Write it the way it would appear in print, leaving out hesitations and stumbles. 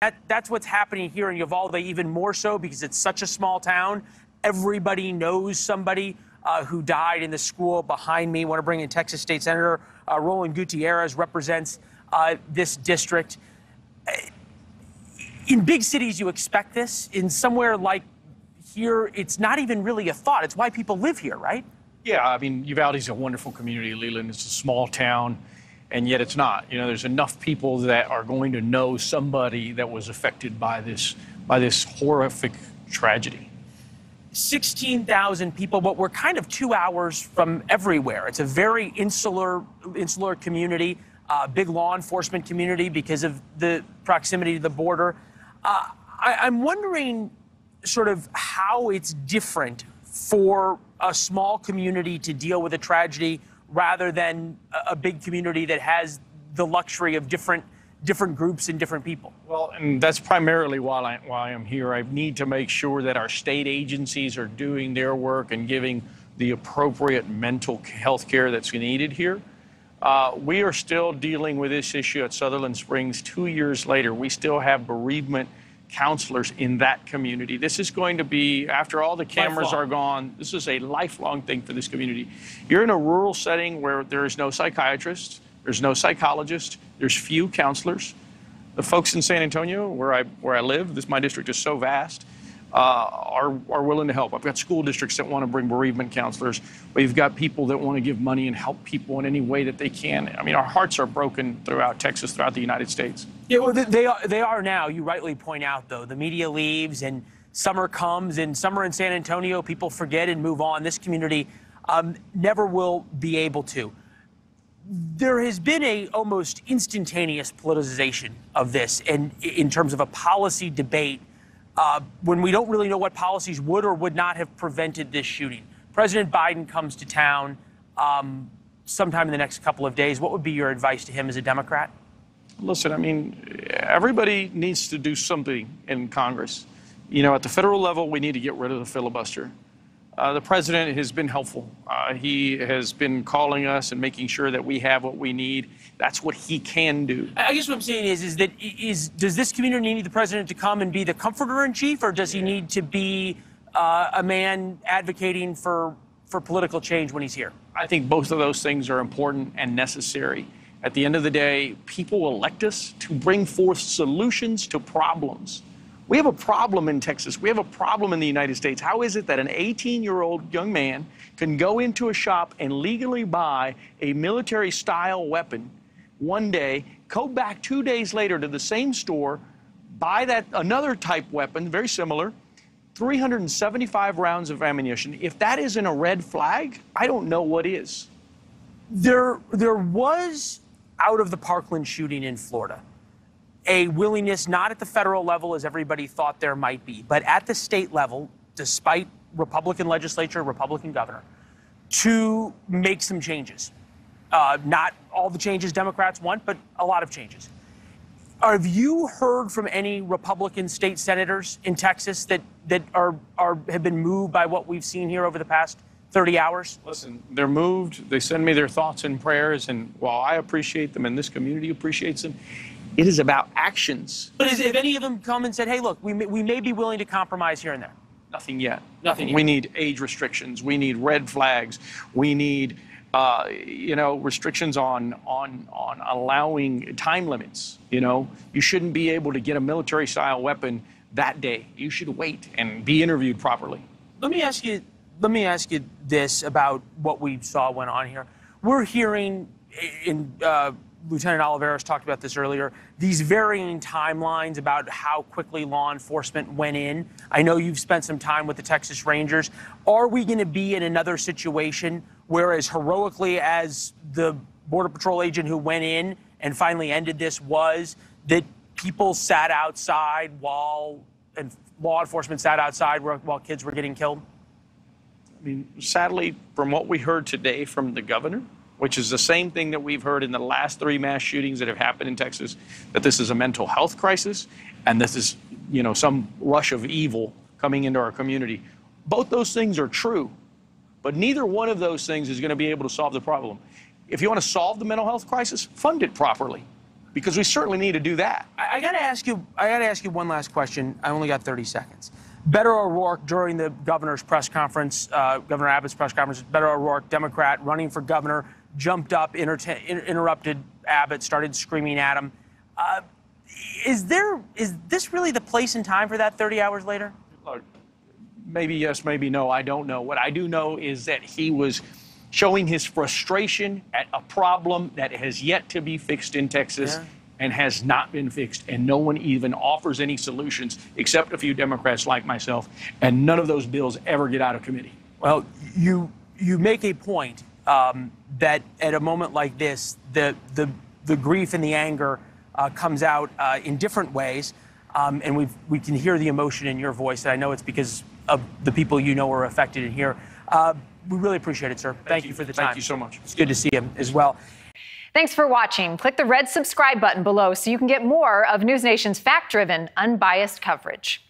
That's what's happening here in Uvalde, even more so because it's such a small town. Everybody knows somebody who died in the school behind me. I want to bring in Texas State Senator Roland Gutierrez, represents this district. In big cities, you expect this. In somewhere like here, it's not even really a thought. It's why people live here, right? Yeah, I mean, Uvalde's a wonderful community, Leland. It's a small town, and yet it's not. You know, there's enough people that are going to know somebody that was affected by this horrific tragedy. 16,000 people, but we're kind of 2 hours from everywhere. It's a very insular community, big law enforcement community because of the proximity to the border. I'm wondering sort of how it's different for a small community to deal with a tragedy rather than a big community that has the luxury of different groups and different people. Well, and that's primarily why I'm here. I need to make sure that our state agencies are doing their work and giving the appropriate mental health care that's needed here. We are still dealing with this issue at Sutherland Springs 2 years later. We still have bereavement counselors in that community. This is going to be, after all the cameras are gone, this is a lifelong thing for this community. You're in a rural setting where there is no psychiatrist, there's no psychologist, there's few counselors. The folks in San Antonio, where I live, my district is so vast, are willing to help. I've got school districts that want to bring bereavement counselors. We've got people that want to give money and help people in any way that they can. I mean, our hearts are broken throughout Texas, throughout the United States. Yeah, well, they are now. You rightly point out, though, the media leaves and summer comes, and summer in San Antonio, people forget and move on. This community never will be able to. There has been a almost instantaneous politicization of this, and in terms of a policy debate, when we don't really know what policies would or would not have prevented this shooting. President Biden comes to town sometime in the next couple of days. What would be your advice to him as a Democrat? Listen, I mean, everybody needs to do something in Congress. You know, at the federal level, we need to get rid of the filibuster. The president has been helpful. He has been calling us and making sure that we have what we need. That's what he can do. I guess what I'm saying does this community need the president to come and be the comforter in chief, or does he need to be a man advocating for political change when he's here? I think both of those things are important and necessary. At the end of the day, people elect us to bring forth solutions to problems. We have a problem in Texas. We have a problem in the United States. How is it that an 18-year-old young man can go into a shop and legally buy a military-style weapon one day, go back 2 days later to the same store, buy another type weapon, very similar, 375 rounds of ammunition? If that isn't a red flag, I don't know what is. There was, out of the Parkland shooting in Florida, a willingness, not at the federal level as everybody thought there might be, but at the state level, despite Republican legislature, Republican governor, to make some changes. Not all the changes Democrats want, but a lot of changes. Have you heard from any Republican state senators in Texas that have been moved by what we've seen here over the past 30 hours? Listen, they're moved. They send me their thoughts and prayers, and while I appreciate them and this community appreciates them, it is about actions. But have any of them come and said, hey, look, we may be willing to compromise here and there? Nothing yet. Nothing yet. We need age restrictions. We need red flags. We need, restrictions on allowing time limits. You know, you shouldn't be able to get a military-style weapon that day. You should wait and be interviewed properly. Let me ask you this about what we saw went on here. We're hearing Lieutenant Olivares talked about this earlier, these varying timelines about how quickly law enforcement went in. I know you've spent some time with the Texas Rangers. Are we going to be in another situation where, as heroically as the Border Patrol agent who went in and finally ended this was, that people sat outside and law enforcement sat outside while kids were getting killed? I mean, sadly, from what we heard today from the governor, which is the same thing that we've heard in the last 3 mass shootings that have happened in Texas, that this is a mental health crisis and this is, some rush of evil coming into our community. Both those things are true, but neither one of those things is going to be able to solve the problem. If you want to solve the mental health crisis, fund it properly. because we certainly need to do that. I got to ask you one last question. I only got 30 seconds. Beto O'Rourke, during the governor's press conference, Governor Abbott's press conference, Beto O'Rourke, Democrat, running for governor, jumped up, interrupted Abbott, started screaming at him. Is this really the place and time for that 30 hours later? Look, maybe yes, maybe no. I don't know. What I do know is that he was showing his frustration at a problem that has yet to be fixed in Texas. And has not been fixed, and no one even offers any solutions except a few Democrats like myself, and none of those bills ever get out of committee. Well, you make a point that at a moment like this, the grief and the anger comes out in different ways, and we can hear the emotion in your voice. And I know it's because of the people you know are affected in here. We really appreciate it, sir. Thank you for the time. Thank you so much. It's good to see him as well. Thanks for watching. Click the red subscribe button below so you can get more of NewsNation's fact-driven, unbiased coverage.